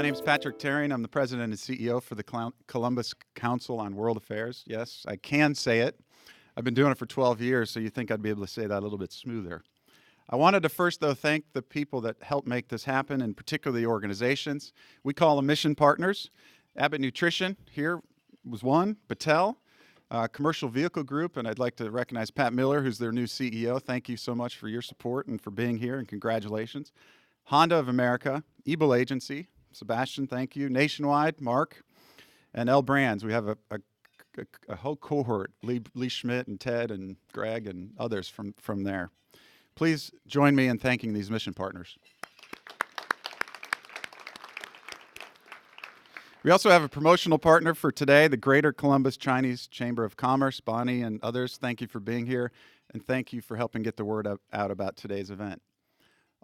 My name is Patrick Terrian. I'm the president and CEO for the Columbus Council on World Affairs. Yes, I can say it. I've been doing it for 12 years, so you think I'd be able to say that a little bit smoother. I wanted to first, though, thank the people that helped make this happen, and particularly the organizations. We call them mission partners. Abbott Nutrition here was one, Battelle, Commercial Vehicle Group, and I'd like to recognize Pat Miller, who's their new CEO. Thank you so much for your support and for being here, and congratulations. Honda of America, Ebel Agency, Sebastian, thank you. Nationwide, Mark, and L Brands. We have a whole cohort, Lee Schmidt and Ted and Greg and others from there. Please join me in thanking these mission partners. We also have a promotional partner for today, the Greater Columbus Chinese Chamber of Commerce, Bonnie and others. Thank you for being here, and thank you for helping get the word out about today's event.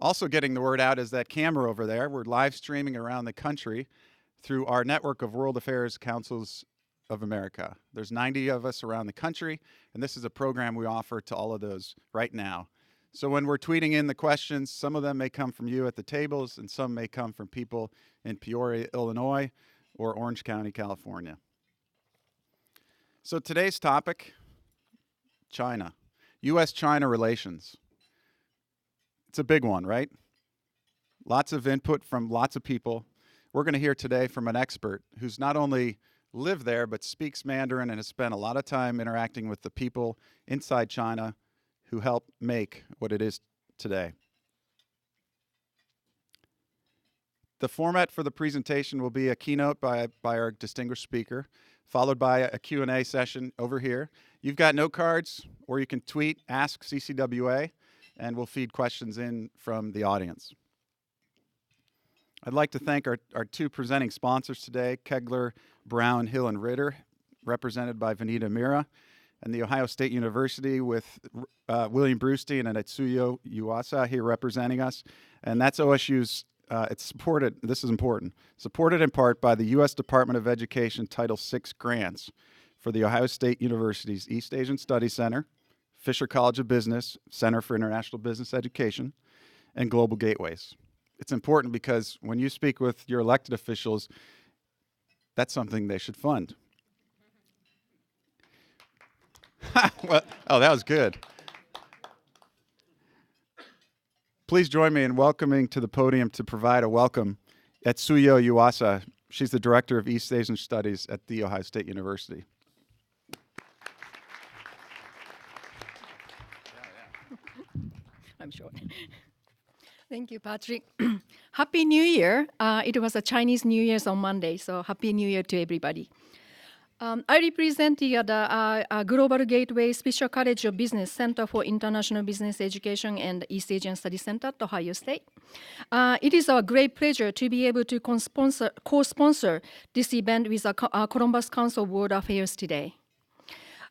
Also getting the word out is that camera over there. We're live streaming around the country through our network of World Affairs Councils of America. There's 90 of us around the country, and this is a program we offer to all of those right now. So when we're tweeting in the questions, some of them may come from you at the tables, and some may come from people in Peoria, Illinois, or Orange County, California. So today's topic, China, U.S. China relations. It's a big one, right? Lots of input from lots of people. We're going to hear today from an expert who's not only lived there, but speaks Mandarin and has spent a lot of time interacting with the people inside China who help make what it is today. The format for the presentation will be a keynote by our distinguished speaker, followed by a Q&A session over here. You've got note cards, or you can tweet, ask CCWA, and we'll feed questions in from the audience. I'd like to thank our two presenting sponsors today, Kegler, Brown, Hill, and Ritter, represented by Vanita Mira, and the Ohio State University with William Brustein and Atsuyo Yuasa here representing us. And that's OSU's, it's supported, this is important, supported in part by the U.S. Department of Education Title VI grants for the Ohio State University's East Asian Studies Center, Fisher College of Business, Center for International Business Education, and Global Gateways. It's important because when you speak with your elected officials, that's something they should fund. Well, oh, that was good. Please join me in welcoming to the podium to provide a welcome Atsuyo Yuasa. She's the Director of East Asian Studies at The Ohio State University. I'm sure. Thank you, Patrick. Happy New Year. It was a Chinese New Year's on Monday, so Happy New Year to everybody. I represent the Global Gateway Special College of Business Center for International Business Education and East Asian Studies Center at Ohio State. It is a great pleasure to be able to co-sponsor this event with the Columbus Council of World Affairs today.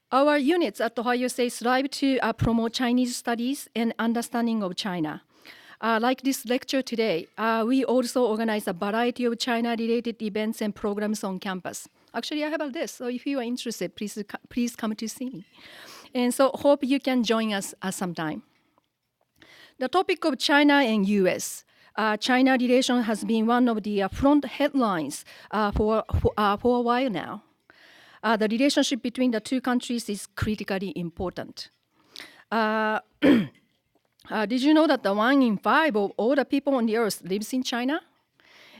Our units at Ohio State strive to promote Chinese studies and understanding of China. Like this lecture today, we also organize a variety of China-related events and programs on campus. Actually, I have a list, so if you are interested, please come to see me. And so hope you can join us sometime. The topic of China and U.S. China relation has been one of the front headlines for a while now. The relationship between the two countries is critically important. Did you know that 1 in 5 of all the people on the earth lives in China?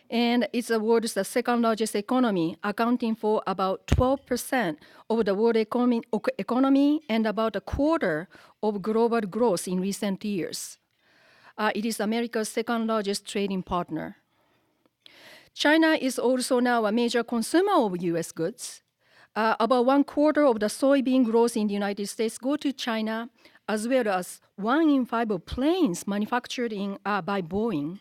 And it's the world's second largest economy, accounting for about 12% of the world economy and about a quarter of global growth in recent years. It is America's second largest trading partner. China is also now a major consumer of U.S. goods. About 1/4 of the soybean growth in the United States go to China, as well as 1 in 5 of planes manufactured by Boeing.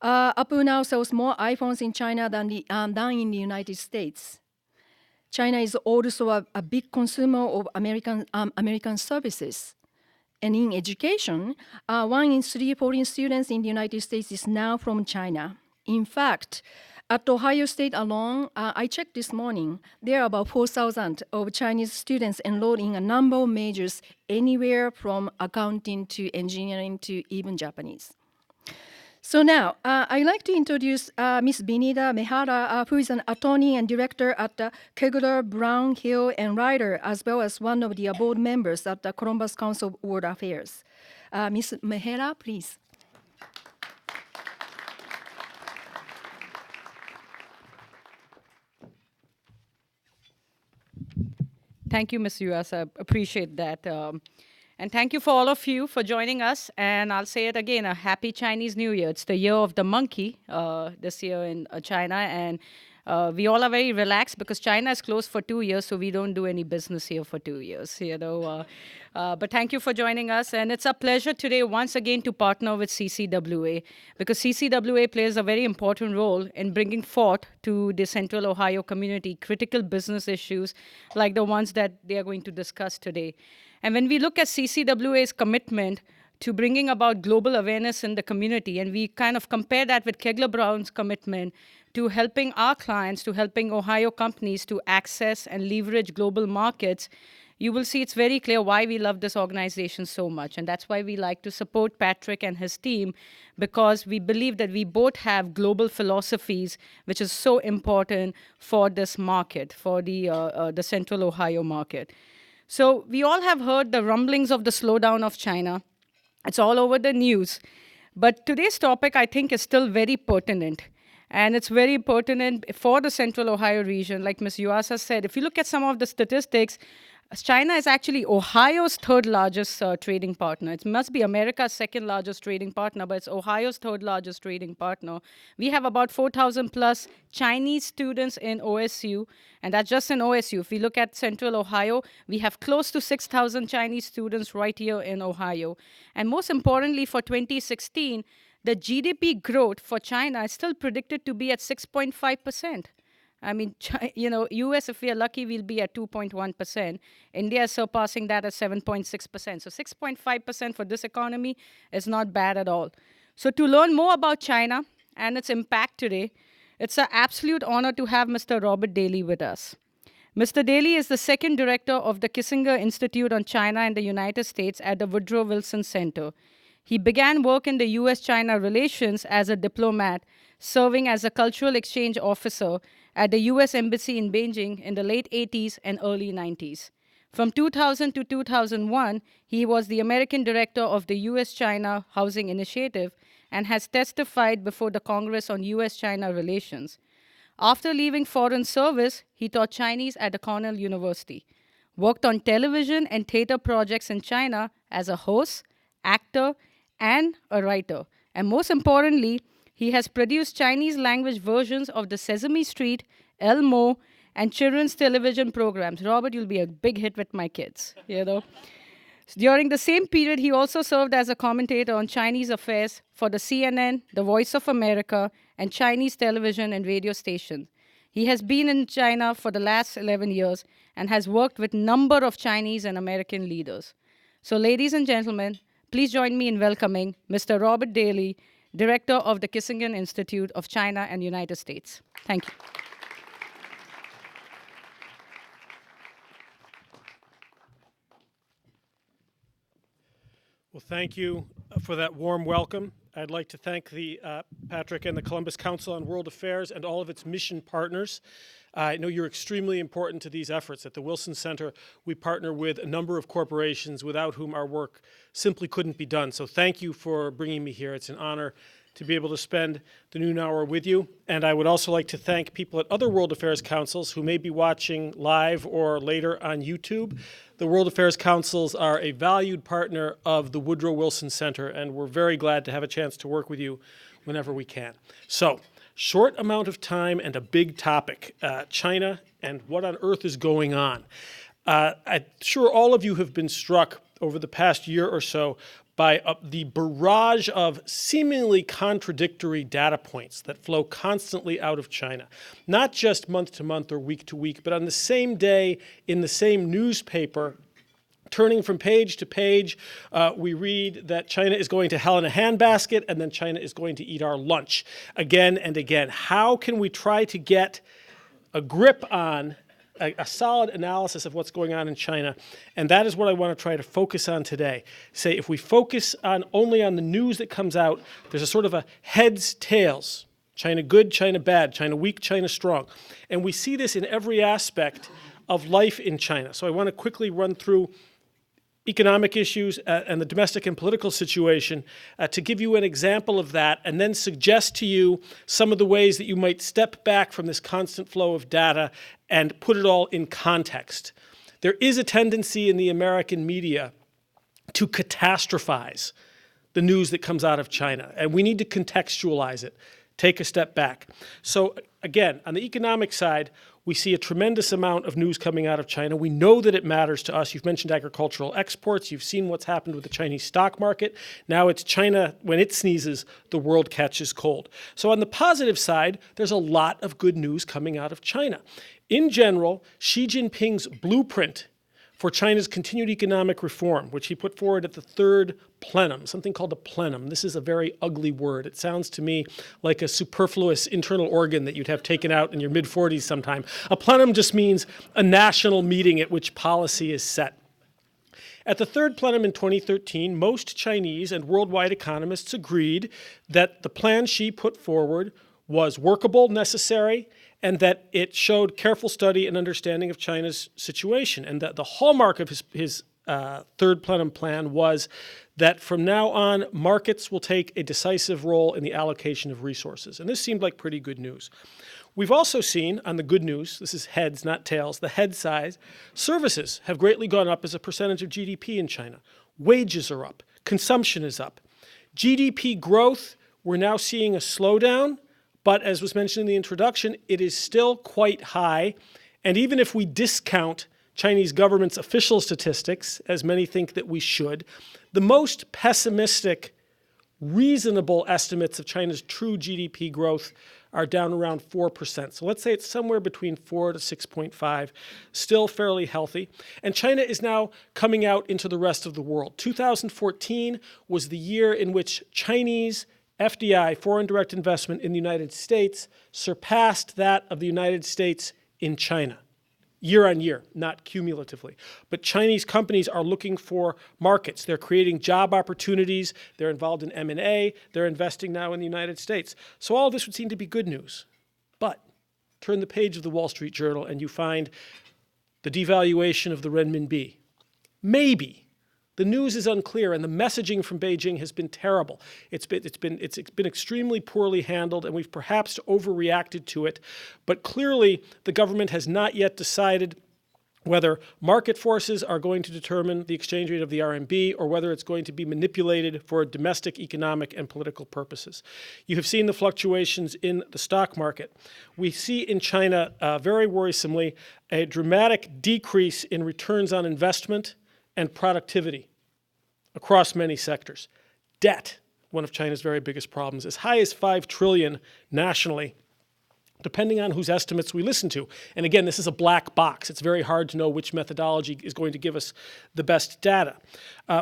Apple now sells more iPhones in China than in the United States. China is also a big consumer of American services. And in education, 1 in 3 foreign students in the United States is now from China. In fact, at Ohio State alone, I checked this morning, there are about 4,000 of Chinese students enrolled in a number of majors, anywhere from accounting to engineering to even Japanese. So now, I'd like to introduce Ms. Binita Mehara, who is an attorney and director at Kegler, Brown, Hill, and Ryder, as well as one of the board members at the Columbus Council of World Affairs. Ms. Mehara, please. Thank you, Ms. U.S. I appreciate that. And thank you for all of you for joining us. And I'll say it again, a happy Chinese New Year. It's the year of the monkey this year in China. And we all are very relaxed because China is closed for 2 years, so we don't do any business here for 2 years. But thank you for joining us. And it's a pleasure today once again to partner with CCWA, because CCWA plays a very important role in bringing forth to the Central Ohio community critical business issues like the ones that they are going to discuss today. And when we look at CCWA's commitment to bringing about global awareness in the community, and we kind of compare that with Kegler Brown's commitment to helping our clients, to helping Ohio companies to access and leverage global markets, you will see it's very clear why we love this organization so much. And that's why we like to support Patrick and his team, because we believe that we both have global philosophies, which is so important for this market, for the Central Ohio market. So we all have heard the rumblings of the slowdown of China. It's all over the news. But today's topic, I think, is still very pertinent. And it's very pertinent for the Central Ohio region. Like Ms. Yuasa said, if you look at some of the statistics, China is actually Ohio's third largest trading partner. It must be America's second largest trading partner, but it's Ohio's third largest trading partner. We have about 4,000 plus Chinese students in OSU, and that's just in OSU. If we look at Central Ohio, we have close to 6,000 Chinese students right here in Ohio. And most importantly, for 2016, the GDP growth for China is still predicted to be at 6.5%. I mean, US, if we are lucky, we'll be at 2.1%. India is surpassing that at 7.6%. So 6.5% for this economy is not bad at all. So to learn more about China and its impact today, it's an absolute honor to have Mr. Robert Daly with us. Mr. Daly is the second director of the Kissinger Institute on China and the United States at the Woodrow Wilson Center. He began work in the U.S. China relations as a diplomat, serving as a cultural exchange officer at the U.S. Embassy in Beijing in the late 80s and early 90s. From 2000 to 2001, he was the American director of the U.S. China Housing Initiative and has testified before the Congress on U.S. China relations. After leaving foreign service, he taught Chinese at the Cornell University, worked on television and theater projects in China as a host, actor, and a writer. And most importantly, he has produced Chinese language versions of the Sesame Street, Elmo, and children's television programs. Robert, you'll be a big hit with my kids, During the same period, he also served as a commentator on Chinese affairs for the CNN, the Voice of America, and Chinese television and radio stations. He has been in China for the last 11 years and has worked with a number of Chinese and American leaders. So ladies and gentlemen, please join me in welcoming Mr. Robert Daly, Director of the Kissinger Institute of China and United States. Thank you. Well, thank you for that warm welcome. I'd like to thank Patrick and the Columbus Council on World Affairs and all of its mission partners. I know you're extremely important to these efforts. At the Wilson Center, we partner with a number of corporations without whom our work simply couldn't be done. So thank you for bringing me here. It's an honor to be able to spend the noon hour with you. And I would also like to thank people at other World Affairs Councils who may be watching live or later on YouTube. The World Affairs Councils are a valued partner of the Woodrow Wilson Center, and we're very glad to have a chance to work with you whenever we can. So, short amount of time and a big topic, China and what on earth is going on. I'm sure all of you have been struck over the past year or so by the barrage of seemingly contradictory data points that flow constantly out of China, not just month to month or week to week, but on the same day in the same newspaper. Turning from page to page, we read that China is going to hell in a handbasket, and then China is going to eat our lunch again and again. How can we try to get a grip on a solid analysis of what's going on in China, and that is what I want to try to focus on today. Say, if we focus only on the news that comes out, there's a sort of a heads, tails. China good, China bad, China weak, China strong. And we see this in every aspect of life in China. So I want to quickly run through economic issues and the domestic and political situation to give you an example of that, and then suggest to you some of the ways that you might step back from this constant flow of data and put it all in context. There is a tendency in the American media to catastrophize the news that comes out of China, and we need to contextualize it, take a step back. So again, on the economic side, we see a tremendous amount of news coming out of China. We know that it matters to us. You've mentioned agricultural exports. You've seen what's happened with the Chinese stock market. Now it's China, when it sneezes, the world catches cold. So on the positive side, there's a lot of good news coming out of China. In general, Xi Jinping's blueprint for China's continued economic reform, which he put forward at the third plenum, something called a plenum. This is a very ugly word. It sounds to me like a superfluous internal organ that you'd have taken out in your mid-40s sometime. A plenum just means a national meeting at which policy is set. At the third plenum in 2013, most Chinese and worldwide economists agreed that the plan Xi put forward was workable, necessary, and that it showed careful study and understanding of China's situation. And that the hallmark of his third plenum plan was that from now on, markets will take a decisive role in the allocation of resources. And this seemed like pretty good news. We've also seen, on the good news, this is heads, not tails, the head side, services have greatly gone up as a percentage of GDP in China. Wages are up. Consumption is up. GDP growth, we're now seeing a slowdown, but as was mentioned in the introduction, it is still quite high. And even if we discount Chinese government's official statistics, as many think that we should, the most pessimistic, reasonable estimates of China's true GDP growth are down around 4%. So let's say it's somewhere between 4 to 6.5, still fairly healthy. And China is now coming out into the rest of the world. 2014 was the year in which Chinese FDI, foreign direct investment in the United States, surpassed that of the United States in China, year on year, not cumulatively. But Chinese companies are looking for markets. They're creating job opportunities. They're involved in M&A. They're investing now in the United States. So all of this would seem to be good news. But turn the page of the Wall Street Journal and you find the devaluation of the renminbi. Maybe. The news is unclear, and the messaging from Beijing has been terrible. It's been extremely poorly handled, and we've perhaps overreacted to it. But clearly, the government has not yet decided whether market forces are going to determine the exchange rate of the RMB or whether it's going to be manipulated for domestic economic and political purposes. You have seen the fluctuations in the stock market. We see in China, very worrisomely, a dramatic decrease in returns on investment and productivity across many sectors. Debt, one of China's very biggest problems, as high as 5 trillion nationally, depending on whose estimates we listen to. And again, this is a black box. It's very hard to know which methodology is going to give us the best data.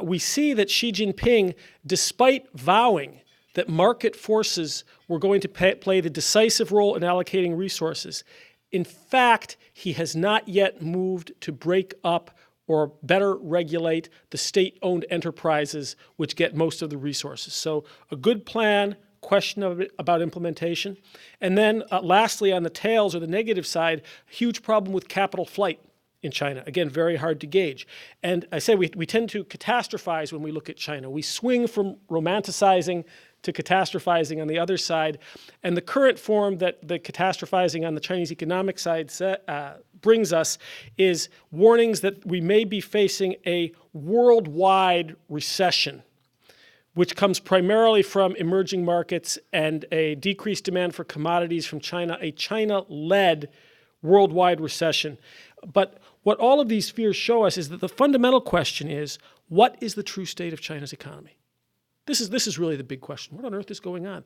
We see that Xi Jinping, despite vowing that market forces were going to play the decisive role in allocating resources, in fact, he has not yet moved to break up or better regulate the state-owned enterprises which get most of the resources. So a good plan, question about implementation. And then lastly, on the tails or the negative side, huge problem with capital flight in China. Again, very hard to gauge. And I say we tend to catastrophize when we look at China. We swing from romanticizing to catastrophizing on the other side. And the current form that the catastrophizing on the Chinese economic side brings us is warnings that we may be facing a worldwide recession, which comes primarily from emerging markets and a decreased demand for commodities from China, a China-led worldwide recession. But what all of these fears show us is that the fundamental question is, what is the true state of China's economy? This is really the big question. What on earth is going on?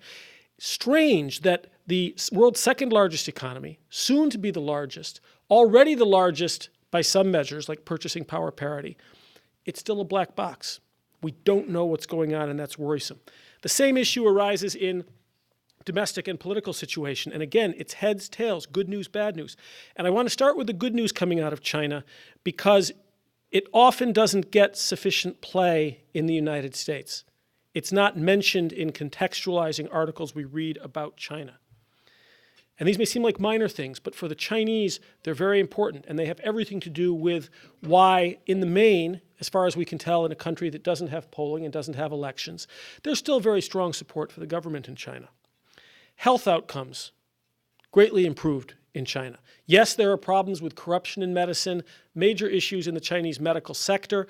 Strange that the world's second largest economy, soon to be the largest, already the largest by some measures, like purchasing power parity, it's still a black box. We don't know what's going on, and that's worrisome. The same issue arises in domestic and political situation. And again, it's heads, tails, good news, bad news. And I want to start with the good news coming out of China because it often doesn't get sufficient play in the United States. It's not mentioned in contextualizing articles we read about China. And these may seem like minor things, but for the Chinese, they're very important, and they have everything to do with why, in the main, as far as we can tell, in a country that doesn't have polling and doesn't have elections, there's still very strong support for the government in China. Health outcomes, greatly improved in China. Yes, there are problems with corruption in medicine, major issues in the Chinese medical sector.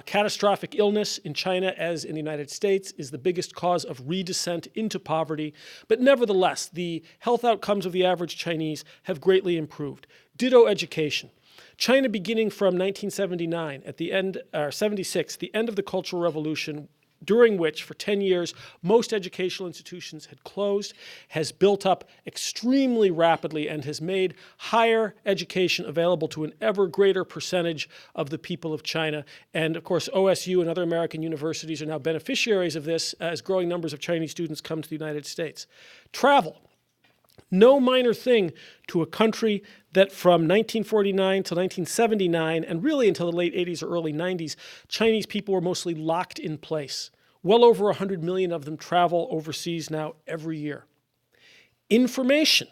Catastrophic illness in China, as in the United States, is the biggest cause of redescent into poverty. But nevertheless, the health outcomes of the average Chinese have greatly improved. Ditto education. China, beginning from 1979, at the end, or 76, the end of the Cultural Revolution, during which, for 10 years, most educational institutions had closed, has built up extremely rapidly and has made higher education available to an ever greater percentage of the people of China. And of course, OSU and other American universities are now beneficiaries of this as growing numbers of Chinese students come to the United States. Travel. No minor thing to a country that from 1949 to 1979, and really until the late 80s or early 90s, Chinese people were mostly locked in place. Well over 100 million of them travel overseas now every year. Information.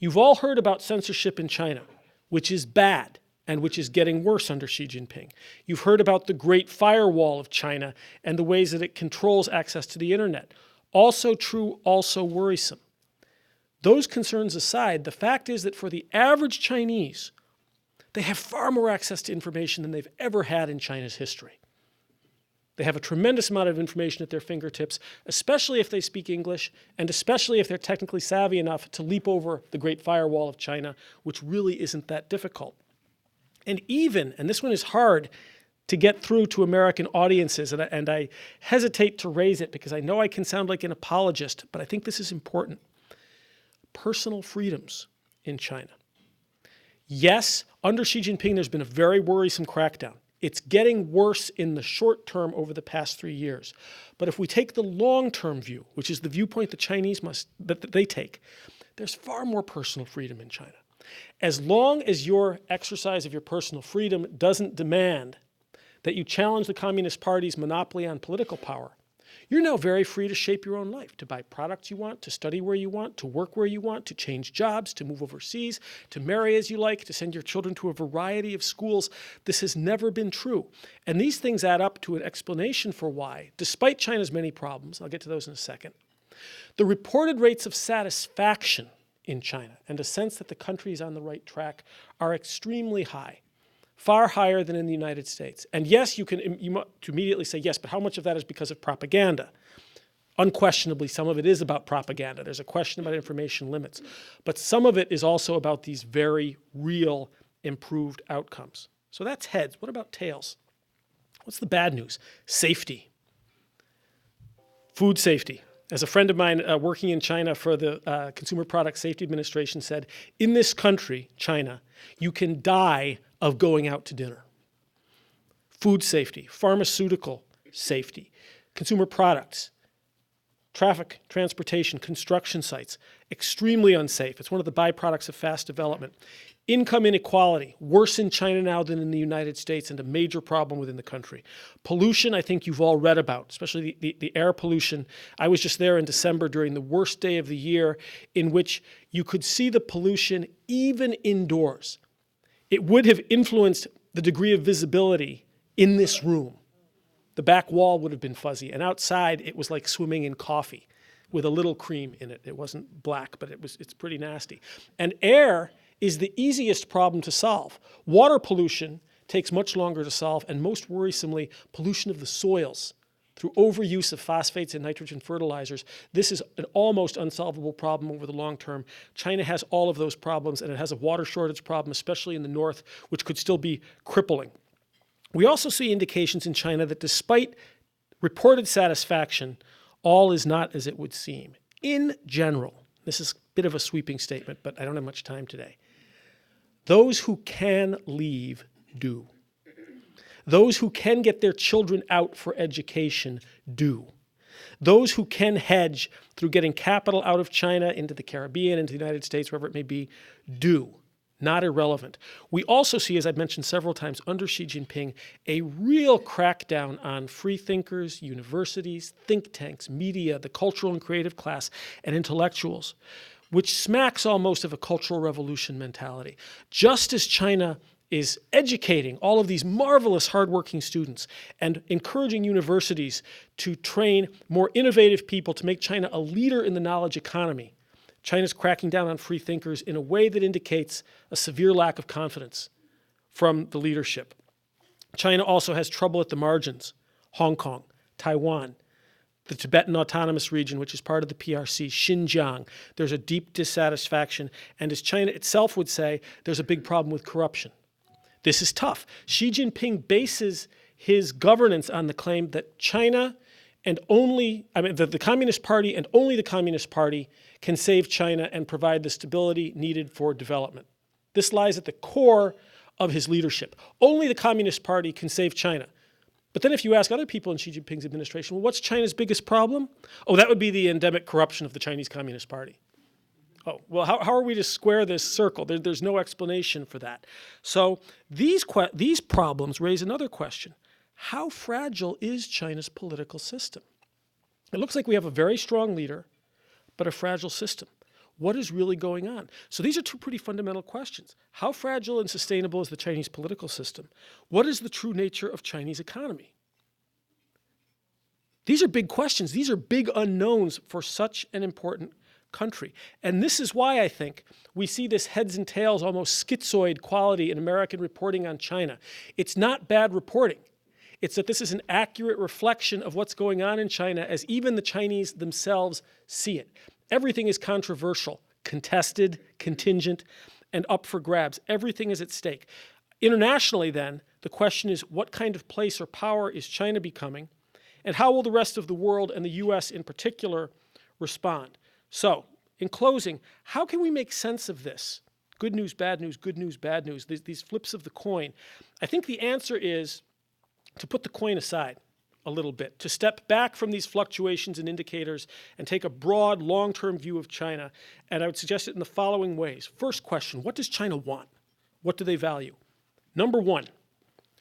You've all heard about censorship in China, which is bad and which is getting worse under Xi Jinping. You've heard about the Great Firewall of China and the ways that it controls access to the internet. Also true, also worrisome. Those concerns aside, the fact is that for the average Chinese, they have far more access to information than they've ever had in China's history. They have a tremendous amount of information at their fingertips, especially if they speak English, and especially if they're technically savvy enough to leap over the Great Firewall of China, which really isn't that difficult. And even, and this one is hard to get through to American audiences, and I hesitate to raise it because I know I can sound like an apologist, but I think this is important. Personal freedoms in China. Yes, under Xi Jinping, there's been a very worrisome crackdown. It's getting worse in the short term over the past 3 years. But if we take the long-term view, which is the viewpoint the Chinese that they take, there's far more personal freedom in China. As long as your exercise of your personal freedom doesn't demand that you challenge the Communist Party's monopoly on political power, you're now very free to shape your own life, to buy products you want, to study where you want, to work where you want, to change jobs, to move overseas, to marry as you like, to send your children to a variety of schools. This has never been true. And these things add up to an explanation for why, despite China's many problems, I'll get to those in a second, the reported rates of satisfaction in China and a sense that the country is on the right track are extremely high. Far higher than in the United States. And yes, you immediately say, yes, but how much of that is because of propaganda? Unquestionably, some of it is about propaganda. There's a question about information limits. But some of it is also about these very real improved outcomes. So that's heads. What about tails? What's the bad news? Safety. Food safety. As a friend of mine working in China for the Consumer Product Safety Administration said, in this country, China, you can die of going out to dinner. Food safety, pharmaceutical safety, consumer products, traffic, transportation, construction sites, extremely unsafe. It's one of the byproducts of fast development. Income inequality, worse in China now than in the United States, and a major problem within the country. Pollution, I think you've all read about, especially the air pollution. I was just there in December during the worst day of the year in which you could see the pollution even indoors. It would have influenced the degree of visibility in this room. The back wall would have been fuzzy, and outside it was like swimming in coffee with a little cream in it. It wasn't black, but it's pretty nasty. And air is the easiest problem to solve. Water pollution takes much longer to solve, and most worrisomely, pollution of the soils through overuse of phosphates and nitrogen fertilizers. This is an almost unsolvable problem over the long term. China has all of those problems, and it has a water shortage problem, especially in the north, which could still be crippling. We also see indications in China that despite reported satisfaction, all is not as it would seem. In general, this is a bit of a sweeping statement, but I don't have much time today. Those who can leave do. Those who can get their children out for education do. Those who can hedge through getting capital out of China into the Caribbean, into the United States, wherever it may be, do. Not irrelevant. We also see, as I've mentioned several times, under Xi Jinping, a real crackdown on free thinkers, universities, think tanks, media, the cultural and creative class, and intellectuals, which smacks almost of a cultural revolution mentality. Just as China is educating all of these marvelous, hardworking students and encouraging universities to train more innovative people to make China a leader in the knowledge economy, China's cracking down on free thinkers in a way that indicates a severe lack of confidence from the leadership. China also has trouble at the margins. Hong Kong, Taiwan, the Tibetan Autonomous Region, which is part of the PRC, Xinjiang. There's a deep dissatisfaction. And as China itself would say, there's a big problem with corruption. This is tough. Xi Jinping bases his governance on the claim that China and the Communist Party and only the Communist Party can save China and provide the stability needed for development. This lies at the core of his leadership. Only the Communist Party can save China. But then if you ask other people in Xi Jinping's administration, well, what's China's biggest problem? Oh, that would be the endemic corruption of the Chinese Communist Party. Oh, well, how are we to square this circle? There's no explanation for that. So these problems raise another question. How fragile is China's political system? It looks like we have a very strong leader, but a fragile system. What is really going on? So these are two pretty fundamental questions. How fragile and sustainable is the Chinese political system? What is the true nature of Chinese economy? These are big questions. These are big unknowns for such an important country. And this is why I think we see this heads and tails, almost schizoid quality in American reporting on China. It's not bad reporting. It's that this is an accurate reflection of what's going on in China as even the Chinese themselves see it. Everything is controversial, contested, contingent, and up for grabs. Everything is at stake. Internationally, then, the question is what kind of place or power is China becoming, and how will the rest of the world, and the U.S. in particular, respond? So, in closing, how can we make sense of this? Good news, bad news, good news, bad news, these flips of the coin. I think the answer is to put the coin aside a little bit, to step back from these fluctuations and indicators and take a broad, long-term view of China. And I would suggest it in the following ways. First question, what does China want? What do they value? Number one,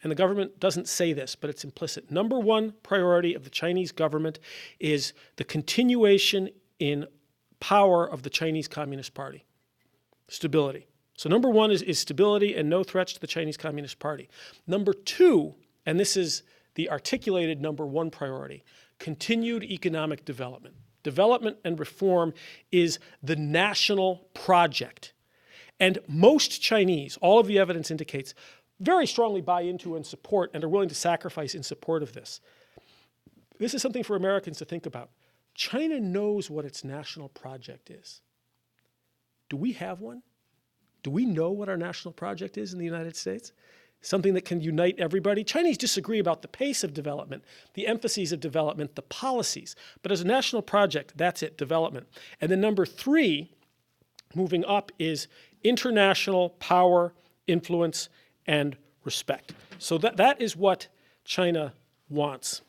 and the government doesn't say this, but it's implicit. Number one priority of the Chinese government is the continuation in power of the Chinese Communist Party. Stability. So number one is stability and no threats to the Chinese Communist Party. Number two, and this is the articulated number one priority, continued economic development. Development and reform is the national project. And most Chinese, all of the evidence indicates, very strongly buy into and support and are willing to sacrifice in support of this. This is something for Americans to think about. China knows what its national project is. Do we have one? Do we know what our national project is in the United States? Something that can unite everybody? Chinese disagree about the pace of development, the emphases of development, the policies. But as a national project, that's it, development. And then number three, moving up, is international power, influence, and respect. So that is what China wants.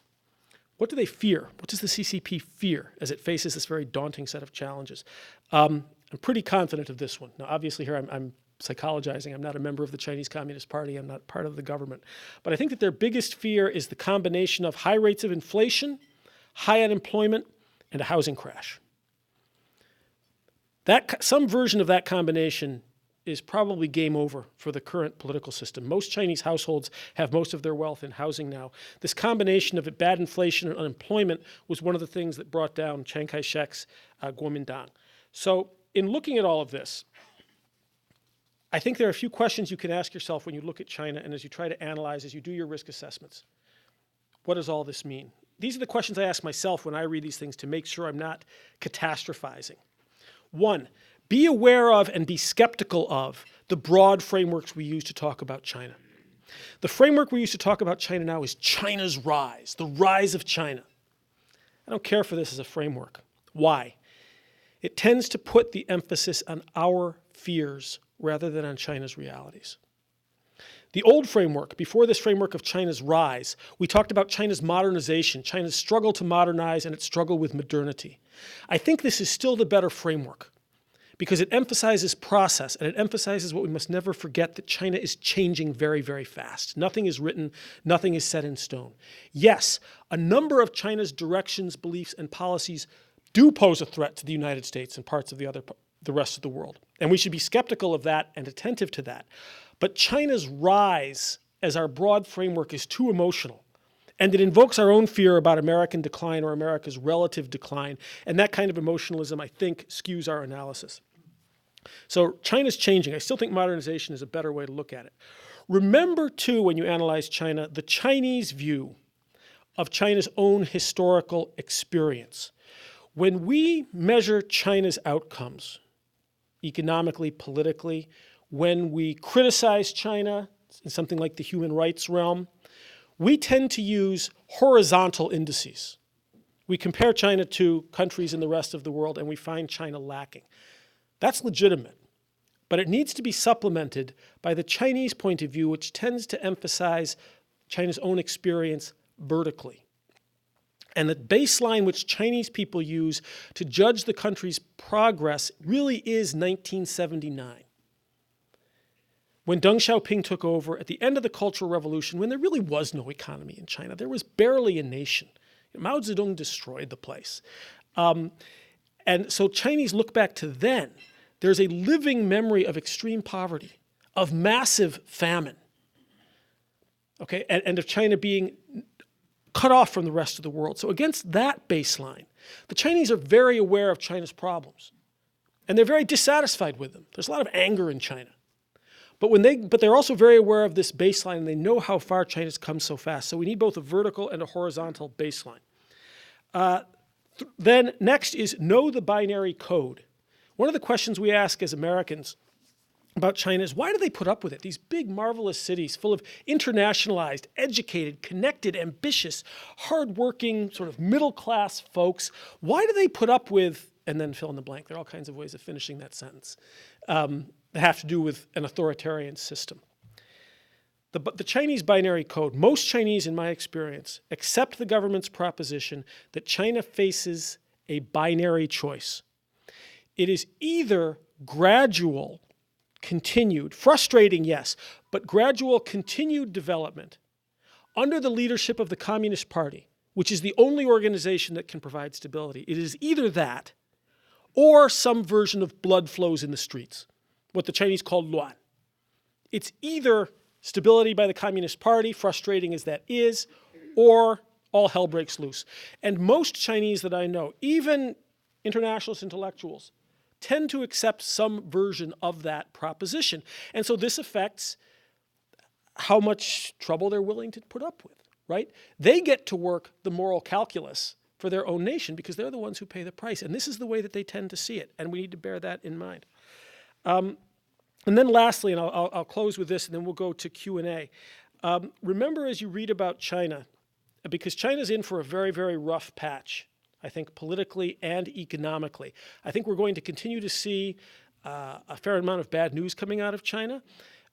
What do they fear? What does the CCP fear as it faces this very daunting set of challenges? I'm pretty confident of this one. Now, obviously here I'm psychologizing. I'm not a member of the Chinese Communist Party. I'm not part of the government. But I think that their biggest fear is the combination of high rates of inflation, high unemployment, and a housing crash. Some version of that combination is probably game over for the current political system. Most Chinese households have most of their wealth in housing now. This combination of bad inflation and unemployment was one of the things that brought down Chiang Kai-shek's Kuomintang. So in looking at all of this, I think there are a few questions you can ask yourself when you look at China and as you try to analyze, as you do your risk assessments. What does all this mean? These are the questions I ask myself when I read these things to make sure I'm not catastrophizing. One, be aware of and be skeptical of the broad frameworks we use to talk about China. The framework we use to talk about China now is China's rise, the rise of China. I don't care for this as a framework. Why? It tends to put the emphasis on our fears rather than on China's realities. The old framework, before this framework of China's rise, we talked about China's modernization, China's struggle to modernize and its struggle with modernity. I think this is still the better framework because it emphasizes process and it emphasizes what we must never forget, that China is changing very, very fast. Nothing is written, nothing is set in stone. Yes, a number of China's directions, beliefs, and policies do pose a threat to the United States and parts of the rest of the world. And we should be skeptical of that and attentive to that. But China's rise as our broad framework is too emotional. And it invokes our own fear about American decline or America's relative decline. And that kind of emotionalism, I think, skews our analysis. So China's changing. I still think modernization is a better way to look at it. Remember, too, when you analyze China, the Chinese view of China's own historical experience. When we measure China's outcomes, economically, politically, when we criticize China in something like the human rights realm, we tend to use horizontal indices. We compare China to countries in the rest of the world and we find China lacking. That's legitimate, but it needs to be supplemented by the Chinese point of view, which tends to emphasize China's own experience vertically. And the baseline which Chinese people use to judge the country's progress really is 1979. When Deng Xiaoping took over at the end of the Cultural Revolution, when there really was no economy in China, there was barely a nation. Mao Zedong destroyed the place. And so Chinese look back to then. There's a living memory of extreme poverty, of massive famine, okay, and of China being cut off from the rest of the world. So against that baseline, the Chinese are very aware of China's problems, and they're very dissatisfied with them. There's a lot of anger in China. But they're also very aware of this baseline, and they know how far China's come so fast. So we need both a vertical and a horizontal baseline. Then next is know the binary code. One of the questions we ask as Americans about China is, why do they put up with it? These big, marvelous cities full of internationalized, educated, connected, ambitious, hardworking, sort of middle-class folks. Why do they put up with, and then fill in the blank? There are all kinds of ways of finishing that sentence. That have to do with an authoritarian system. The Chinese binary code, most Chinese, in my experience, accept the government's proposition that China faces a binary choice. It is either gradual, continued, frustrating, yes, but gradual, continued development under the leadership of the Communist Party, which is the only organization that can provide stability. It is either that or some version of blood flows in the streets, what the Chinese call luan. It's either stability by the Communist Party, frustrating as that is, or all hell breaks loose. And most Chinese that I know, even internationalist intellectuals, tend to accept some version of that proposition. And so this affects how much trouble they're willing to put up with, right? They get to work the moral calculus for their own nation because they're the ones who pay the price. And this is the way that they tend to see it. And we need to bear that in mind. And then lastly, and I'll close with this and then we'll go to Q&A. Remember as you read about China, because China's in for a very, very rough patch, I think politically and economically. I think we're going to continue to see a fair amount of bad news coming out of China.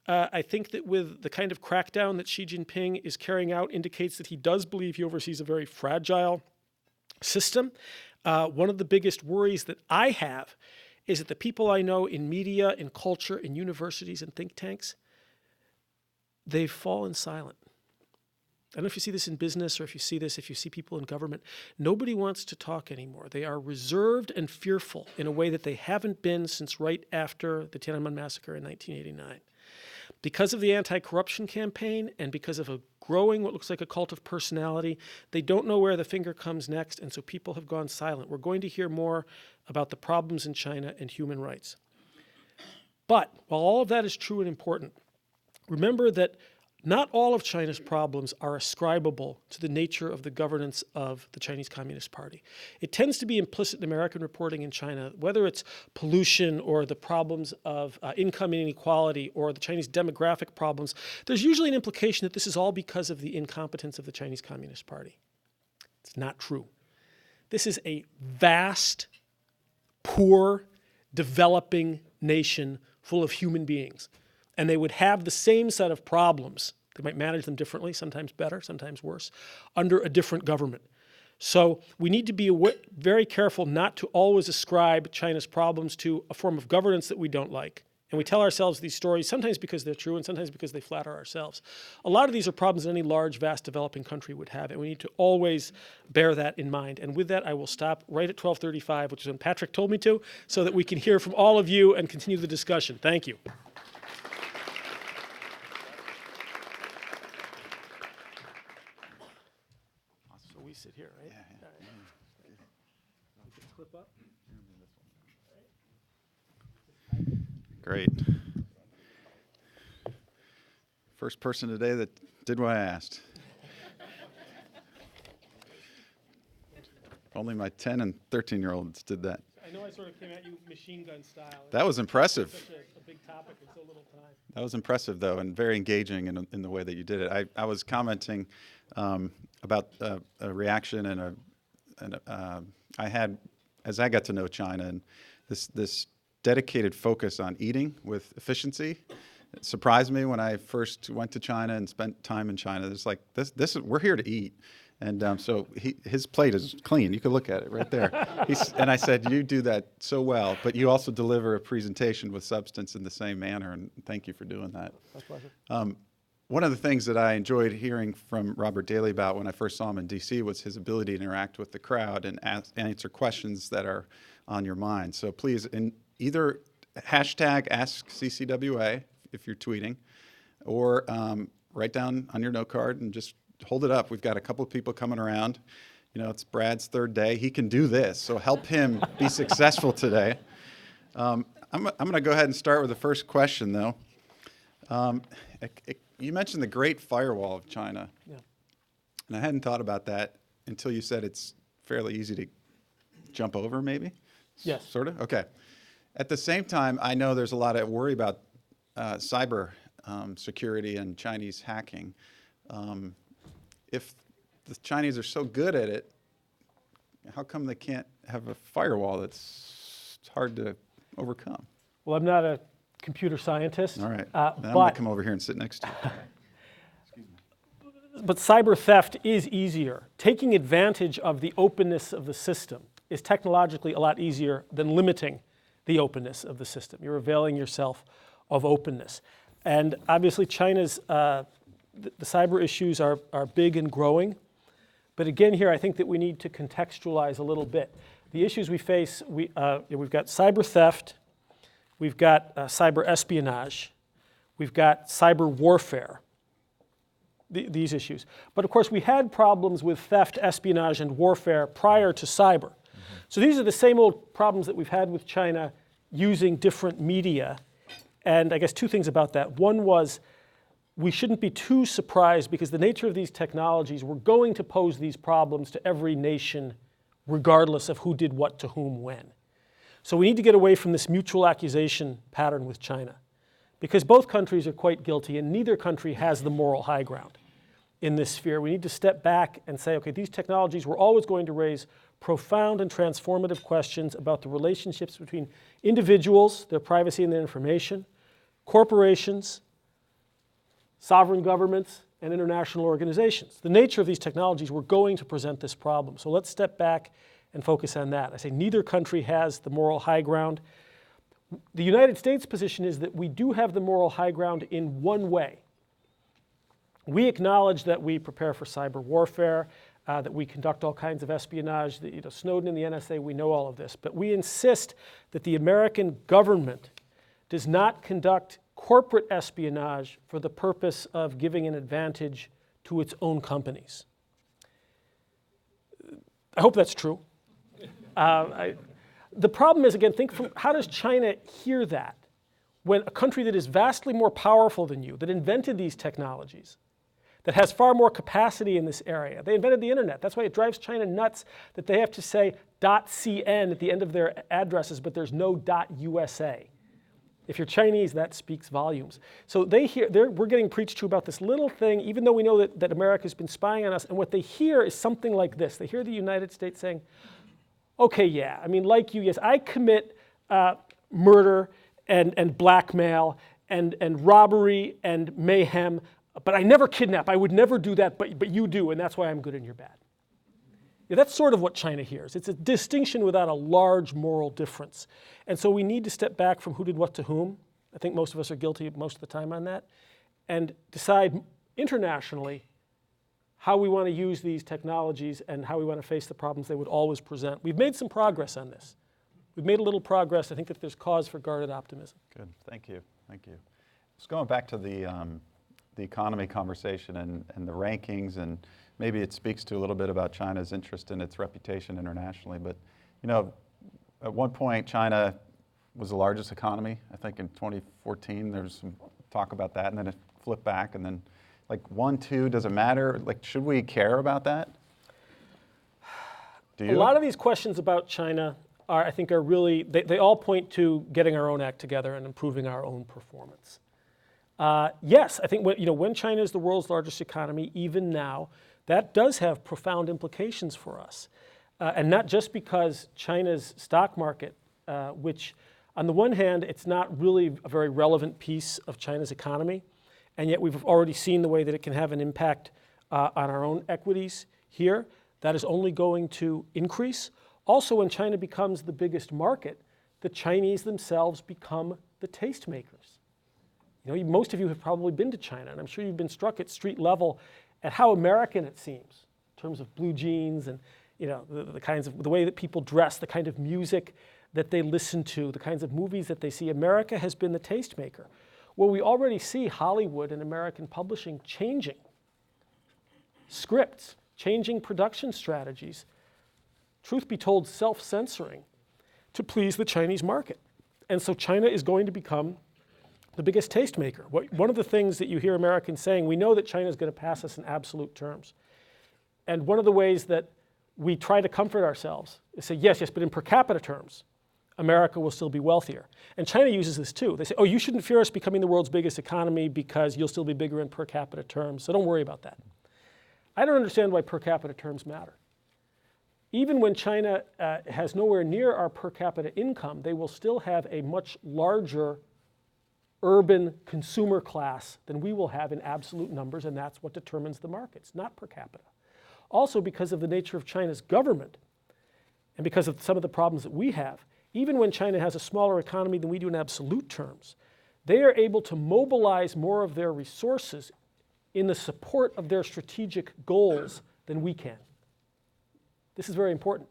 I think that with the kind of crackdown that Xi Jinping is carrying out indicates that he does believe he oversees a very fragile system. One of the biggest worries that I have is that the people I know in media, in culture, in universities and think tanks, they've fallen silent. I don't know if you see this in business or if you see people in government. Nobody wants to talk anymore. They are reserved and fearful in a way that they haven't been since right after the Tiananmen massacre in 1989. Because of the anti-corruption campaign and because of a growing what looks like a cult of personality, they don't know where the finger comes next, and so people have gone silent. We're going to hear more about the problems in China and human rights. But while all of that is true and important, remember that not all of China's problems are ascribable to the nature of the governance of the Chinese Communist Party. It tends to be implicit in American reporting in China, whether it's pollution or the problems of income inequality or the Chinese demographic problems, there's usually an implication that this is all because of the incompetence of the Chinese Communist Party. It's not true. This is a vast, poor, developing nation full of human beings. and they would have the same set of problems. They might manage them differently, sometimes better, sometimes worse, under a different government. So we need to be very careful not to always ascribe China's problems to a form of governance that we don't like. And we tell ourselves these stories sometimes because they're true and sometimes because they flatter ourselves. A lot of these are problems any large, vast developing country would have, and we need to always bear that in mind. And with that, I will stop right at 12:35, which is when Patrick told me to, so that we can hear from all of you and continue the discussion. Thank you. So we sit here, right? Yeah. All right. We can clip up. Great. First person today that did what I asked. Only my 10 and 13-year-olds did that. I know I sort of came at you machine gun style. That was impressive. Such a big topic in so little time. That was impressive, though, and very engaging in the way that you did it. I was commenting about a reaction and I had, as I got to know China, and this dedicated focus on eating with efficiency. It surprised me when I first went to China and spent time in China. It's like we're here to eat, and so his plate is clean. You can look at it right there. And I said, you do that so well, but you also deliver a presentation with substance in the same manner. And thank you for doing that. My pleasure. One of the things that I enjoyed hearing from Robert Daly about when I first saw him in D.C. was his ability to interact with the crowd and answer questions that are on your mind. So please, either hashtag AskCCWA if you're tweeting, or write down on your note card and just hold it up. We've got a couple of people coming around. You know, it's Brad's third day. He can do this, so help him be successful today. I'm going to go ahead and start with the first question, though. You mentioned the Great Firewall of China, and I hadn't thought about that until you said it's fairly easy to jump over, maybe? Yes. Sort of? Okay. At the same time, I know there's a lot of worry about cyber security and Chinese hacking. If the Chinese are so good at it, how come they can't have a firewall that's hard to overcome? Well, I'm not a computer scientist. All right. But I'm going to come over here and sit next to you. But cyber theft is easier. Taking advantage of the openness of the system is technologically a lot easier than limiting the openness of the system. You're availing yourself of openness. And obviously China's, the cyber issues are big and growing. But again here, I think that we need to contextualize a little bit. The issues we face, we've got cyber theft, we've got cyber espionage, we've got cyber warfare, these issues. But of course, we had problems with theft, espionage, and warfare prior to cyber. So these are the same old problems that we've had with China using different media. And I guess two things about that. One was we shouldn't be too surprised because the nature of these technologies, we're going to pose these problems to every nation regardless of who did what to whom when. So we need to get away from this mutual accusation pattern with China because both countries are quite guilty and neither country has the moral high ground in this sphere. We need to step back and say, okay, these technologies were always going to raise profound and transformative questions about the relationships between individuals, their privacy and their information, corporations, sovereign governments, and international organizations. The nature of these technologies were going to present this problem. So let's step back and focus on that. I say neither country has the moral high ground. The United States' position is that we do have the moral high ground in one way. We acknowledge that we prepare for cyber warfare, that we conduct all kinds of espionage, that, Snowden and the NSA, we know all of this. But we insist that the American government does not conduct corporate espionage for the purpose of giving an advantage to its own companies. I hope that's true. The problem is, again, think from how does China hear that when a country that is vastly more powerful than you, that invented these technologies, that has far more capacity in this area. They invented the internet. That's why it drives China nuts that they have to say .cn at the end of their addresses, but there's no .usa. If you're Chinese, that speaks volumes. So we're getting preached to about this little thing, even though we know that America's been spying on us, and what they hear is something like this. They hear the United States saying, okay, yeah, I mean, like you, yes, I commit murder and blackmail and robbery and mayhem, but I never kidnap. I would never do that, but you do, and that's why I'm good and you're bad. Yeah, that's sort of what China hears. It's a distinction without a large moral difference. And so we need to step back from who did what to whom. I think most of us are guilty most of the time on that. And decide internationally how we want to use these technologies and how we want to face the problems they would always present. We've made some progress on this. We've made a little progress. I think that there's cause for guarded optimism. Good, thank you, thank you. Just going back to the economy conversation and the rankings, and maybe it speaks to a little bit about China's interest in its reputation internationally, but you know, at one point China was the largest economy. I think in 2014 there was some talk about that, and then it flipped back, and then like 1, 2, does it matter? Like, should we care about that? Do you? A lot of these questions about China I think are really, they all point to getting our own act together and improving our own performance. Yes, I think when China is the world's largest economy, even now, that does have profound implications for us. And not just because China's stock market, which on the one hand, it's not really a very relevant piece of China's economy, and yet we've already seen the way that it can have an impact on our own equities here. That is only going to increase. Also, when China becomes the biggest market, the Chinese themselves become the tastemakers. You know, most of you have probably been to China, and I'm sure you've been struck at street level at how American it seems in terms of blue jeans and the way that people dress, the kind of music that they listen to, the kinds of movies that they see. America has been the tastemaker. Well, we already see Hollywood and American publishing changing scripts, changing production strategies, truth be told, self-censoring to please the Chinese market. And so China is going to become the biggest tastemaker. One of the things that you hear Americans saying, we know that China is going to pass us in absolute terms. And one of the ways that we try to comfort ourselves is say, yes, but in per capita terms, America will still be wealthier. And China uses this too. They say, oh, you shouldn't fear us becoming the world's biggest economy because you'll still be bigger in per capita terms, so don't worry about that. I don't understand why per capita terms matter. Even when China has nowhere near our per capita income, they will still have a much larger urban consumer class than we will have in absolute numbers, and that's what determines the markets, not per capita. Also, because of the nature of China's government, and because of some of the problems that we have, even when China has a smaller economy than we do in absolute terms, they are able to mobilize more of their resources in the support of their strategic goals than we can. This is very important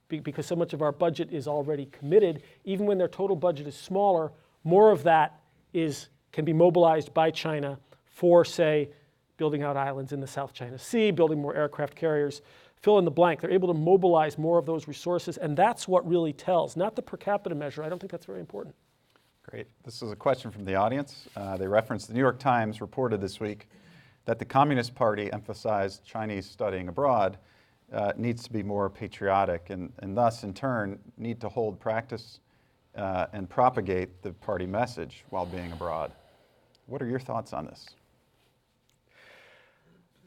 because so much of our budget is already committed. Even when their total budget is smaller, more of that can be mobilized by China for, say, building out islands in the South China Sea, building more aircraft carriers, fill in the blank. They're able to mobilize more of those resources, and that's what really tells, not the per capita measure. I don't think that's very important. Great. This is a question from the audience. They referenced the New York Times reported this week that the Communist Party emphasized Chinese studying abroad needs to be more patriotic and thus, in turn, need to hold practice and propagate the party message while being abroad. What are your thoughts on this?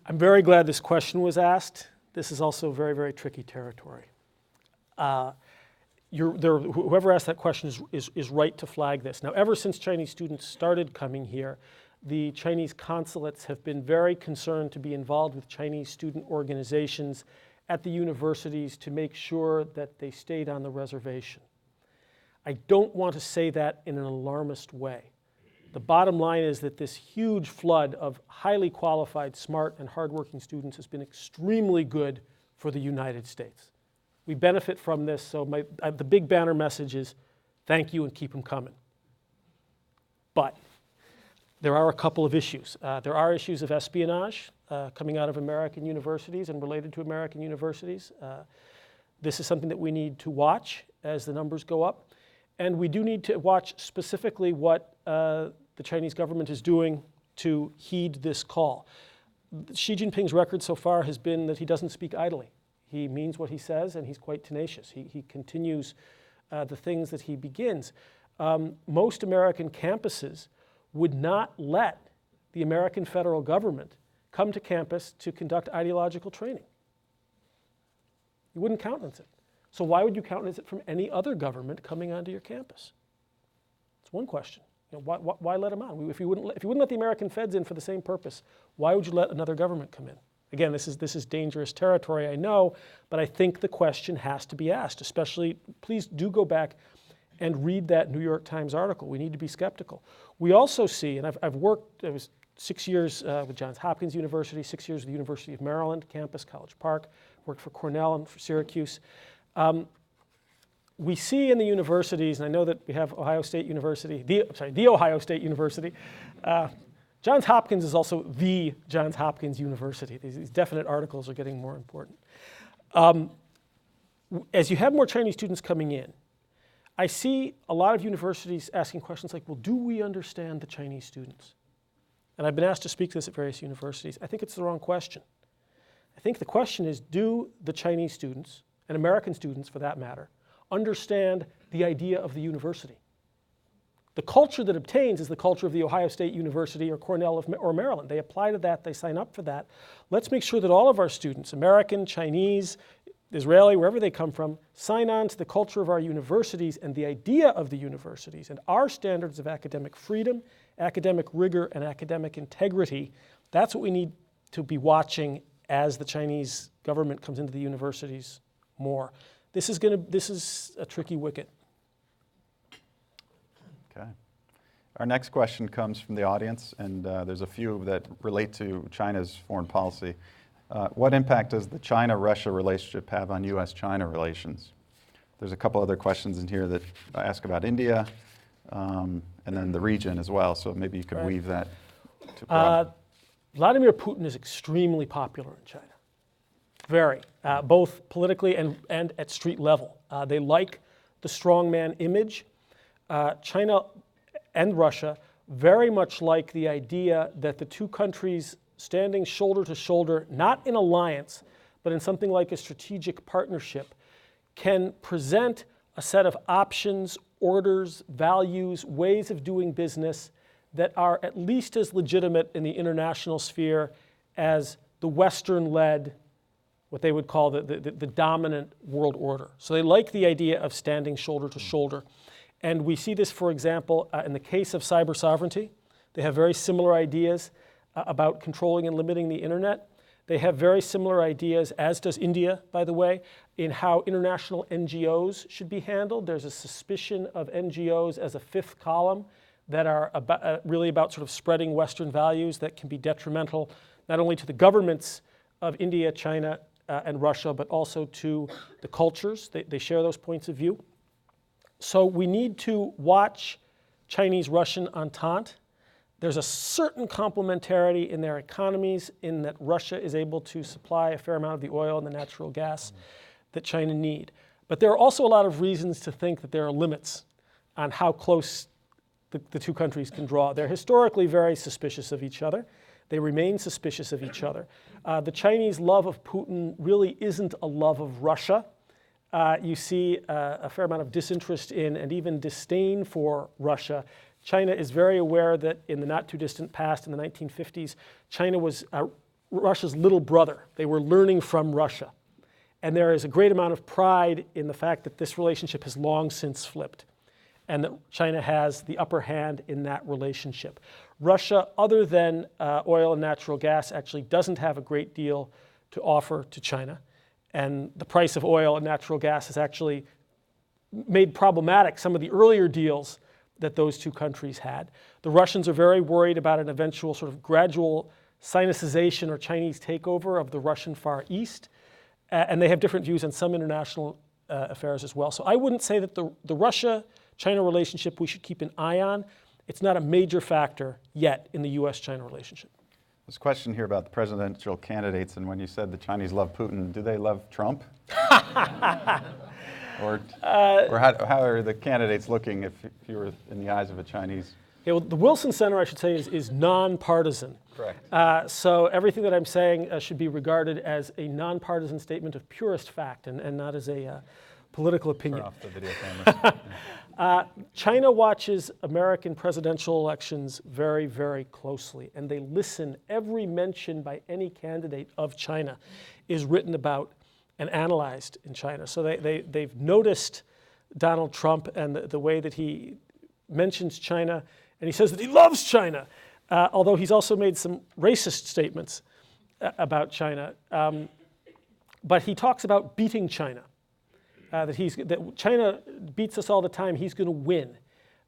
I'm very glad this question was asked. This is also very, very tricky territory. Whoever asked that question is right to flag this. Now, ever since Chinese students started coming here, the Chinese consulates have been very concerned to be involved with Chinese student organizations at the universities to make sure that they stayed on the reservation. I don't want to say that in an alarmist way. The bottom line is that this huge flood of highly qualified, smart, and hardworking students has been extremely good for the United States. We benefit from this, so the big banner message is thank you and keep them coming. But there are a couple of issues. There are issues of espionage coming out of American universities and related to American universities. This is something that we need to watch as the numbers go up. And we do need to watch specifically what the Chinese government is doing to heed this call. Xi Jinping's record so far has been that he doesn't speak idly. He means what he says, and he's quite tenacious. He continues the things that he begins. Most American campuses would not let the American federal government come to campus to conduct ideological training. You wouldn't countenance it. So why would you countenance it from any other government coming onto your campus? It's one question. Why let them on? If you wouldn't let the American feds in for the same purpose, why would you let another government come in? Again, this is dangerous territory, I know, but I think the question has to be asked. Especially, please do go back and read that New York Times article. We need to be skeptical. We also see, and I've worked, I was 6 years with Johns Hopkins University, 6 years with the University of Maryland campus, College Park, worked for Cornell and for Syracuse. We see in the universities, and I know that we have Ohio State University, the Ohio State University. Johns Hopkins is also the Johns Hopkins University. These definite articles are getting more important. As you have more Chinese students coming in, I see a lot of universities asking questions like, well, do we understand the Chinese students? And I've been asked to speak to this at various universities. I think it's the wrong question. I think the question is, do the Chinese students, and American students for that matter, understand the idea of the university? The culture that obtains is the culture of the Ohio State University or Cornell or Maryland. They apply to that, they sign up for that. Let's make sure that all of our students, American, Chinese, Israeli, wherever they come from, sign on to the culture of our universities and the idea of the universities and our standards of academic freedom, academic rigor, and academic integrity. That's what we need to be watching as the Chinese government comes into the universities more. This is a tricky wicket. Okay. Our next question comes from the audience, and there's a few that relate to China's foreign policy. What impact does the China-Russia relationship have on U.S. China relations? There's a couple other questions in here that ask about India, and then the region as well, so maybe you could weave that to Vladimir Putin is extremely popular in China. Very, both politically and at street level. They like the strongman image. China and Russia very much like the idea that the two countries standing shoulder to shoulder, not in alliance, but in something like a strategic partnership, can present a set of options, orders, values, ways of doing business that are at least as legitimate in the international sphere as the Western-led, what they would call the dominant world order. So they like the idea of standing shoulder to shoulder. And we see this, for example, in the case of cyber sovereignty. They have very similar ideas about controlling and limiting the internet. They have very similar ideas, as does India, by the way, in how international NGOs should be handled. There's a suspicion of NGOs as a fifth column that are really about sort of spreading Western values that can be detrimental not only to the governments of India, China, and Russia, but also to the cultures. They share those points of view. So we need to watch Chinese-Russian entente. There's a certain complementarity in their economies in that Russia is able to supply a fair amount of the oil and the natural gas that China need. But there are also a lot of reasons to think that there are limits on how close the two countries can draw. They're historically very suspicious of each other. They remain suspicious of each other. The Chinese love of Putin really isn't a love of Russia. You see a fair amount of disinterest in and even disdain for Russia. China is very aware that in the not too distant past, in the 1950s, China was Russia's little brother. They were learning from Russia. And there is a great amount of pride in the fact that this relationship has long since flipped and that China has the upper hand in that relationship. Russia, other than oil and natural gas, actually doesn't have a great deal to offer to China. And the price of oil and natural gas has actually made problematic some of the earlier deals that those two countries had. The Russians are very worried about an eventual sort of gradual Sinicization or Chinese takeover of the Russian Far East. And they have different views on some international affairs as well. So I wouldn't say that the Russia-China relationship we should keep an eye on. It's not a major factor yet in the U.S.-China relationship. There's a question here about the presidential candidates, and when you said the Chinese love Putin, do they love Trump? or how are the candidates looking if you were in the eyes of a Chinese? Yeah, well, the Wilson Center, I should say, is nonpartisan. Correct. So everything that I'm saying should be regarded as a nonpartisan statement of purest fact and not as a political opinion. Turn off the video cameras. China watches American presidential elections very, very closely, and they listen. Every mention by any candidate of China is written about and analyzed in China. So they've noticed Donald Trump and the way that he mentions China And he says that he loves China, although he's also made some racist statements about China. But he talks about beating China, that China beats us all the time, he's going to win.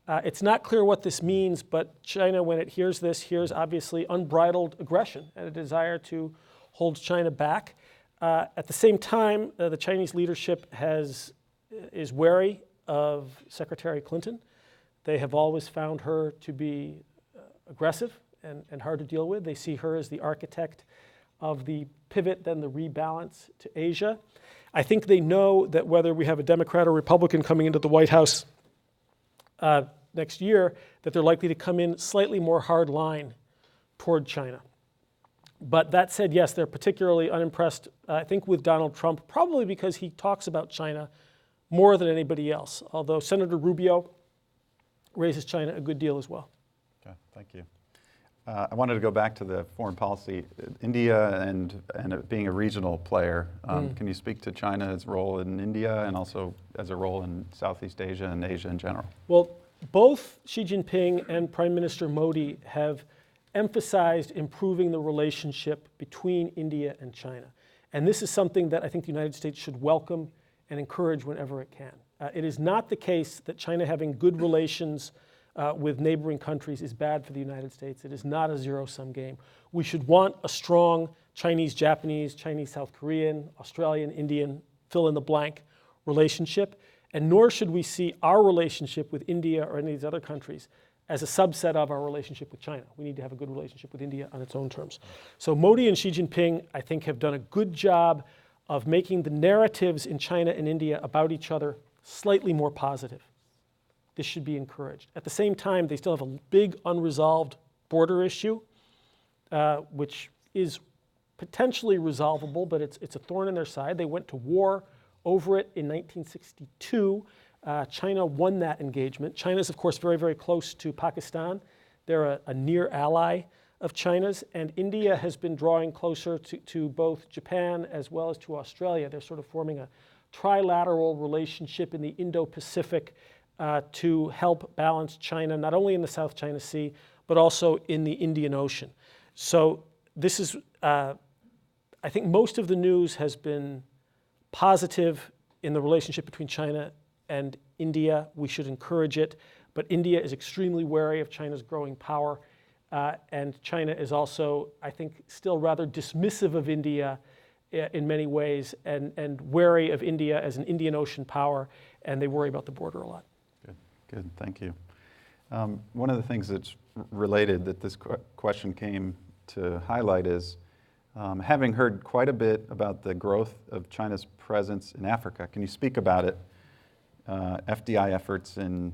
It's not clear what this means, but China, when it hears this, hears obviously unbridled aggression and a desire to hold China back. At the same time, the Chinese leadership is wary of Secretary Clinton. They have always found her to be aggressive and hard to deal with. They see her as the architect of the pivot, then the rebalance to Asia. I think they know that whether we have a Democrat or Republican coming into the White House next year, that they're likely to come in slightly more hard line toward China. But that said, yes, they're particularly unimpressed, I think, with Donald Trump, probably because he talks about China more than anybody else, although Senator Rubio raises China a good deal as well. Okay, thank you. I wanted to go back to the foreign policy. India and it being a regional player, can you speak to China's role in India and also as a role in Southeast Asia and Asia in general? Well, both Xi Jinping and Prime Minister Modi have emphasized improving the relationship between India and China. And this is something that I think the United States should welcome and encourage whenever it can. It is not the case that China having good relations with neighboring countries is bad for the United States. It is not a zero-sum game. We should want a strong Chinese-Japanese, Chinese-South Korean, Australian, Indian, fill-in-the-blank relationship, and nor should we see our relationship with India or any of these other countries as a subset of our relationship with China. We need to have a good relationship with India on its own terms. So Modi and Xi Jinping, I think, have done a good job of making the narratives in China and India about each other slightly more positive. This should be encouraged. At the same time, they still have a big unresolved border issue, which is potentially resolvable, but it's a thorn in their side. They went to war over it in 1962. China won that engagement. China is, of course, very, very close to Pakistan. They're a near ally of China's, and India has been drawing closer to both Japan as well as to Australia. They're sort of forming a trilateral relationship in the Indo-Pacific to help balance China, not only in the South China Sea, but also in the Indian Ocean. So this is, I think most of the news has been positive in the relationship between China and India. We should encourage it, but India is extremely wary of China's growing power, and China is also, I think, still rather dismissive of India in many ways, and wary of India as an Indian Ocean power, and they worry about the border a lot. Good, thank you. One of the things that's related that this question came to highlight is having heard quite a bit about the growth of China's presence in Africa. Can you speak about it? FDI efforts and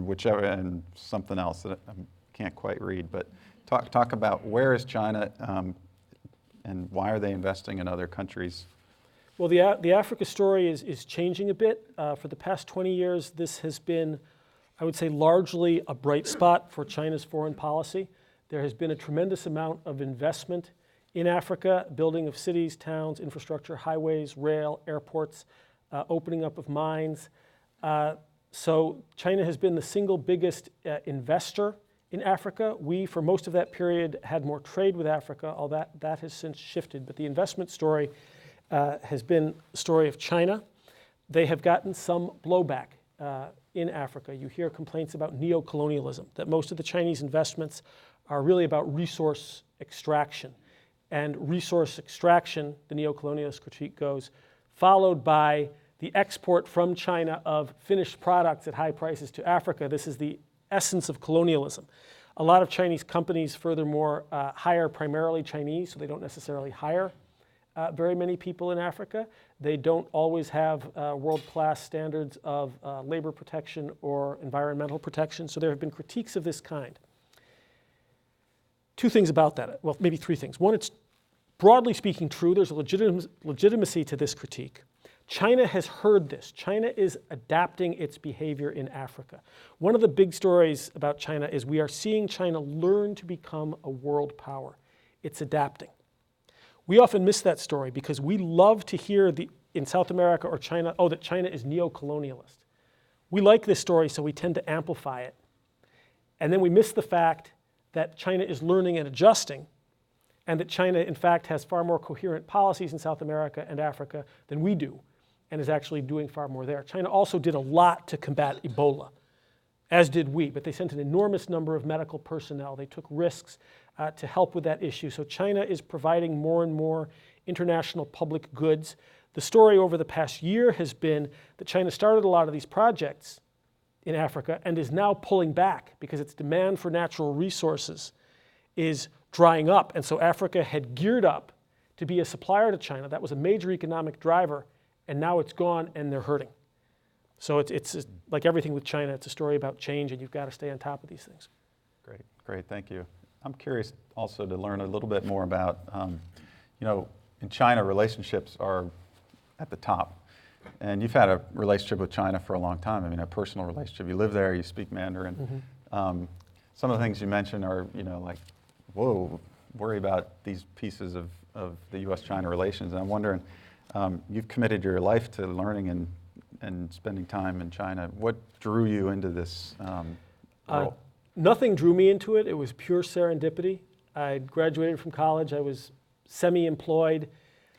whichever, and something else that I can't quite read, but talk about where is China and why are they investing in other countries? Well, the Africa story is changing a bit. For the past 20 years, this has been, I would say, largely a bright spot for China's foreign policy. There has been a tremendous amount of investment in Africa, building of cities, towns, infrastructure, highways, rail, airports, opening up of mines. So China has been the single biggest investor in Africa. We, for most of that period, had more trade with Africa. All that has since shifted. But the investment story has been the story of China. They have gotten some blowback in Africa. You hear complaints about neo-colonialism, that most of the Chinese investments are really about resource extraction. And resource extraction, the neo-colonialist critique goes, followed by the export from China of finished products at high prices to Africa. This is the essence of colonialism. A lot of Chinese companies, furthermore, hire primarily Chinese, so they don't necessarily hire very many people in Africa. They don't always have world-class standards of labor protection or environmental protection, so there have been critiques of this kind. Two things about that, well, maybe three things. One, it's broadly speaking true. There's a legitimacy to this critique. China has heard this. China is adapting its behavior in Africa. One of the big stories about China is we are seeing China learn to become a world power. It's adapting. We often miss that story because we love to hear in South America or China, that China is neo-colonialist. We like this story, so we tend to amplify it. And then we miss the fact that China is learning and adjusting, and that China, in fact, has far more coherent policies in South America and Africa than we do, and is actually doing far more there. China also did a lot to combat Ebola, as did we, but they sent an enormous number of medical personnel. They took risks to help with that issue. So China is providing more and more international public goods. The story over the past year has been that China started a lot of these projects in Africa and is now pulling back because its demand for natural resources is drying up. And so Africa had geared up to be a supplier to China. That was a major economic driver, and now it's gone and they're hurting. So it's like everything with China, it's a story about change, and you've got to stay on top of these things. Great, thank you. I'm curious also to learn a little bit more about, in China, relationships are at the top. And you've had a relationship with China for a long time. I mean, a personal relationship. You live there, you speak Mandarin. Mm-hmm. Some of the things you mentioned are, like, whoa, worry about these pieces of the U.S. China relations. And I'm wondering, you've committed your life to learning and spending time in China. What drew you into this role? Nothing drew me into it. It was pure serendipity. I graduated from college. I was semi-employed.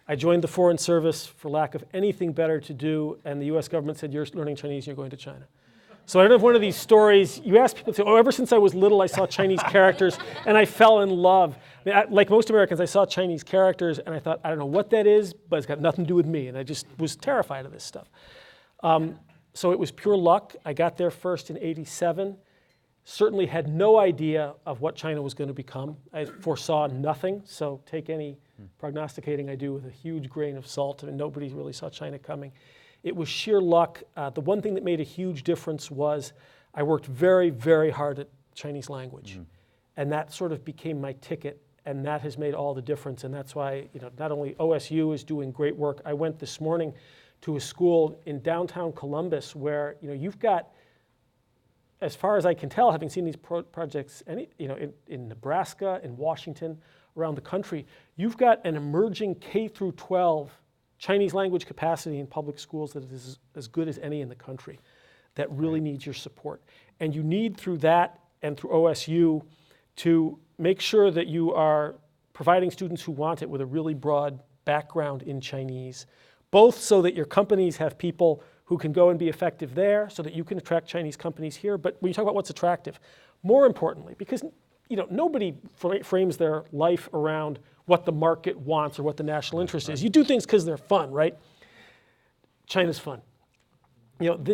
I joined the Foreign Service for lack of anything better to do, and the U.S. government said, you're learning Chinese, you're going to China. So I don't have one of these stories. You ask people, say, ever since I was little, I saw Chinese characters, and I fell in love. I mean, like most Americans, I saw Chinese characters, and I thought, I don't know what that is, but it's got nothing to do with me, and I just was terrified of this stuff. So it was pure luck. I got there first in '87. Certainly had no idea of what China was going to become. I foresaw nothing, so take any prognosticating I do with a huge grain of salt. I mean, nobody really saw China coming. It was sheer luck. The one thing that made a huge difference was I worked very, very hard at Chinese language. Mm-hmm. And that sort of became my ticket, and that has made all the difference. And that's why, not only OSU is doing great work. I went this morning to a school in downtown Columbus where, you've got, as far as I can tell, having seen these projects in Nebraska, in Washington, around the country, you've got an emerging K through 12 Chinese language capacity in public schools that is as good as any in the country that really needs your support. And you need, through that and through OSU, to make sure that you are providing students who want it with a really broad background in Chinese, both so that your companies have people who can go and be effective there so that you can attract Chinese companies here. But when you talk about what's attractive, more importantly, because nobody frames their life around what the market wants or what the national interest is. You do things because they're fun, right? China's fun.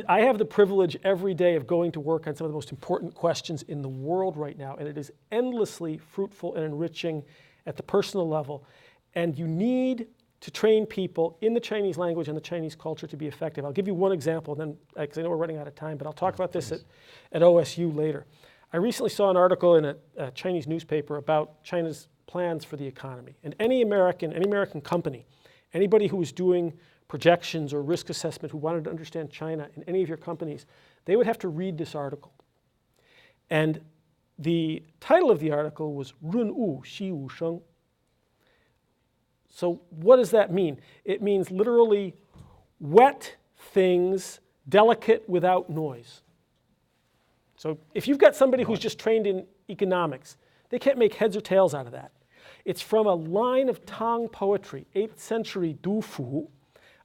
I have the privilege every day of going to work on some of the most important questions in the world right now, and it is endlessly fruitful and enriching at the personal level. And you need to train people in the Chinese language and the Chinese culture to be effective. I'll give you one example, then, because I know we're running out of time, but I'll talk about this at OSU later. I recently saw an article in a Chinese newspaper about China's plans for the economy. And any American company, anybody who was doing projections or risk assessment who wanted to understand China in any of your companies, they would have to read this article. And the title of the article was 润物细无声. So what does that mean? It means literally wet things, delicate without noise. So if you've got somebody who's just trained in economics, they can't make heads or tails out of that. It's from a line of Tang poetry, 8th century Du Fu,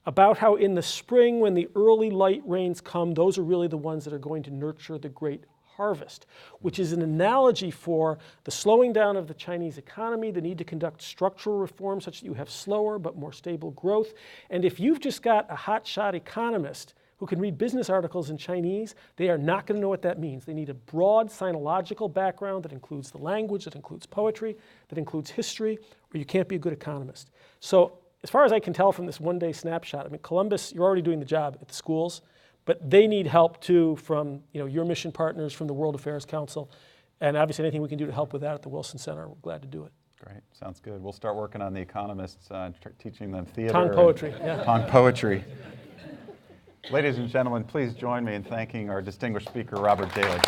about how in the spring when the early light rains come, those are really the ones that are going to nurture the great harvest, which is an analogy for the slowing down of the Chinese economy, the need to conduct structural reforms such that you have slower but more stable growth. And if you've just got a hotshot economist who can read business articles in Chinese, they are not going to know what that means. They need a broad sinological background that includes the language, that includes poetry, that includes history, or you can't be a good economist. So as far as I can tell from this one-day snapshot, I mean, Columbus, you're already doing the job at the schools, but they need help too from your mission partners, from the World Affairs Council, and obviously anything we can do to help with that at the Wilson Center, we're glad to do it. Great, sounds good. We'll start working on the economists, teaching them theater. Tang poetry, yeah. Tang poetry. Ladies and gentlemen, please join me in thanking our distinguished speaker, Robert Daly.